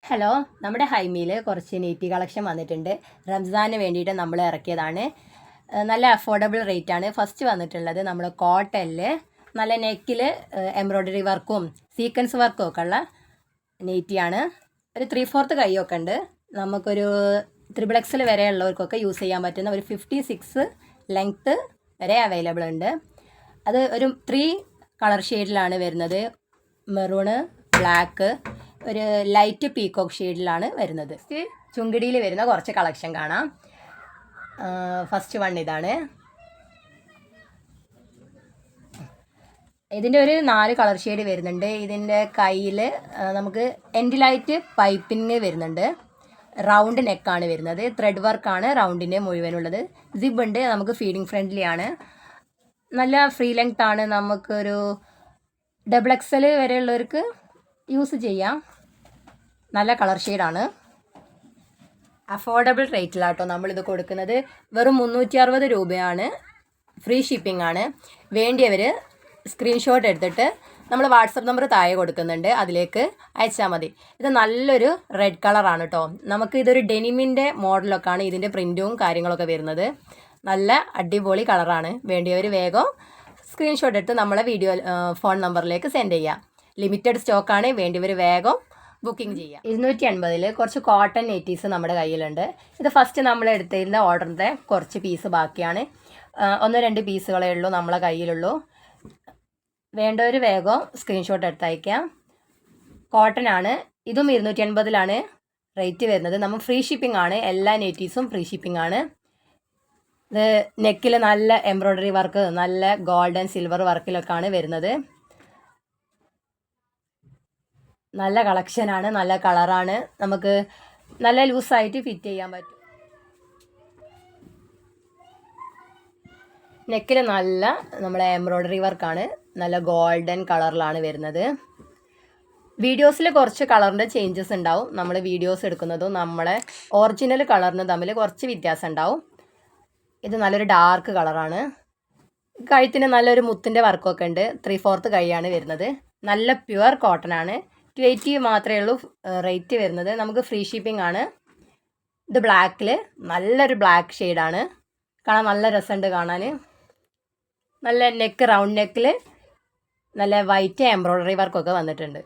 Hello, നമ്മുടെ ഹൈമിയിൽ കുറച്ച് നെറ്റി കളക്ഷൻ വന്നിട്ടുണ്ട്. റംസാന് വേണ്ടിയിട്ട് നമ്മൾ ഇറക്കിയതാണ്. നല്ല അഫോർഡബിൾ റേറ്റാണ്. ഫസ്റ്റ് വന്നിട്ടുള്ളത് നമ്മൾ കോട്ടണിൽ നല്ല നെക്കിൽ എംബ്രോയ്ഡറി വർക്കും സീക്വൻസ് വർക്കും ഒക്കെ ഉള്ള നെറ്റിയാണ്. ഒരു 3/4 കൈയൊക്കെ ഉണ്ട്. നമുക്കൊരു XXL വരെ ഉള്ളവർക്കൊക്കെ യൂസ് ചെയ്യാൻ പറ്റുന്ന ഒരു 56 ലെങ്ത്ത് വരെ അവൈലബിൾ ഉണ്ട്. അത് ഒരു 3 കളർ ഷെയ്ഡിലാണ് വരുന്നത്. മെറൂണ്, ബ്ലാക്ക്, ഒരു ലൈറ്റ് പീക്കോക്ക് ഷെയ്ഡിലാണ് വരുന്നത്. ചുങ്കിടിയിൽ വരുന്ന കുറച്ച് കളക്ഷൻ കാണാം. ഫസ്റ്റ് വൺ ഇതാണ്. ഇതിൻ്റെ ഒരു 4 കളർ ഷെയ്ഡ് വരുന്നുണ്ട്. ഇതിൻ്റെ കയ്യിൽ നമുക്ക് എൻഡിലായിട്ട് പൈപ്പിങ് വരുന്നുണ്ട്. റൗണ്ട് നെക്കാണ് വരുന്നത്. ത്രെഡ് വർക്കാണ് റൗണ്ടിൻ്റെ മുഴുവനുള്ളത്. സിബ് ഉണ്ട്. നമുക്ക് ഫീഡിങ് ഫ്രണ്ട്ലി ആണ്. നല്ല ഫ്രീ ലെങ്ത് ആണ്. നമുക്കൊരു XXL വരെയുള്ളവർക്ക് യൂസ് ചെയ്യാം. നല്ല കളർ ഷെയ്ഡാണ്. അഫോർഡബിൾ റേറ്റിലാട്ടോ നമ്മളിത് കൊടുക്കുന്നത്. വെറും 360 രൂപയാണ്. ഫ്രീ ഷിപ്പിംഗ് ആണ്. വേണ്ടിയവർ സ്ക്രീൻഷോട്ട് എടുത്തിട്ട് നമ്മൾ വാട്സപ്പ് നമ്പർ താഴെ കൊടുക്കുന്നുണ്ട്, അതിലേക്ക് അയച്ചാൽ മതി. ഇത് നല്ലൊരു റെഡ് കളറാണ് കേട്ടോ. നമുക്ക് ഇതൊരു ഡെനിമിൻ്റെ മോഡലൊക്കെയാണ് ഇതിൻ്റെ പ്രിൻറ്റും കാര്യങ്ങളൊക്കെ വരുന്നത്. നല്ല അടിപൊളി കളറാണ്. വേണ്ടിയവർ വേഗം സ്ക്രീൻഷോട്ട് എടുത്ത് നമ്മളെ ഫോൺ നമ്പറിലേക്ക് സെൻഡ് ചെയ്യാം. ലിമിറ്റഡ് സ്റ്റോക്കാണ്. വേണ്ടിയവർ വേഗം ബുക്കിംഗ് ചെയ്യാം. 280 കുറച്ച് കോട്ടൺ നെറ്റീസ് നമ്മുടെ കയ്യിലുണ്ട്. ഇത് ഫസ്റ്റ് നമ്മൾ എടുത്തിരുന്ന ഓർഡറിൻ്റെ കുറച്ച് പീസ് ബാക്കിയാണ്. 1-2 പീസുകളേ ഉള്ളൂ നമ്മളെ കയ്യിലുള്ളൂ. വേണ്ടവർ വേഗം സ്ക്രീൻഷോട്ട് എടുത്തയക്കാം. കോട്ടൺ ആണ്. ഇതും 280 റേറ്റ് വരുന്നത്. നമ്മൾ ഫ്രീ ഷിപ്പിംഗ് ആണ്. എല്ലാ നെറ്റീസും ഫ്രീ ഷിപ്പിംഗ് ആണ്. ഇത് നെക്കിൽ നല്ല എംബ്രോയ്ഡറി വർക്ക്, നല്ല ഗോൾഡ് ആൻഡ് സിൽവർ വർക്കിലൊക്കെയാണ് വരുന്നത്. നല്ല കളക്ഷനാണ്. നല്ല കളറാണ്. നമുക്ക് നല്ല ലൂസായിട്ട് ഫിറ്റ് ചെയ്യാൻ പറ്റും. നെക്കിൽ നല്ല നമ്മളെ എംബ്രോയ്ഡറി വർക്കാണ്. നല്ല ഗോൾഡൻ കളറിലാണ് വരുന്നത്. വീഡിയോസിൽ കുറച്ച് കളറിൻ്റെ ചേഞ്ചസ് ഉണ്ടാവും. നമ്മൾ വീഡിയോസ് എടുക്കുന്നതും നമ്മളെ ഒറിജിനൽ കളറിനും തമ്മിൽ കുറച്ച് വ്യത്യാസം ഉണ്ടാവും. ഇത് നല്ലൊരു ഡാർക്ക് കളറാണ്. കഴുത്തിന് നല്ലൊരു മുത്തിൻ്റെ വർക്കൊക്കെ ഉണ്ട്. 3/4 കൈയാണ് വരുന്നത്. നല്ല പ്യുവർ കോട്ടൺ ആണ്. 280 മാത്രമേ ഉള്ളൂ റേറ്റ് വരുന്നത്. നമുക്ക് ഫ്രീ ഷിപ്പിംഗ് ആണ്. ഇത് ബ്ലാക്കിൽ നല്ലൊരു ബ്ലാക്ക് ഷെയ്ഡാണ്. കാണാൻ നല്ല രസമുണ്ട് കാണാൻ. നല്ല നെക്ക്, റൗണ്ട് നെക്കിൽ നല്ല വൈറ്റ് എംബ്രോയ്ഡറി വർക്കൊക്കെ വന്നിട്ടുണ്ട്.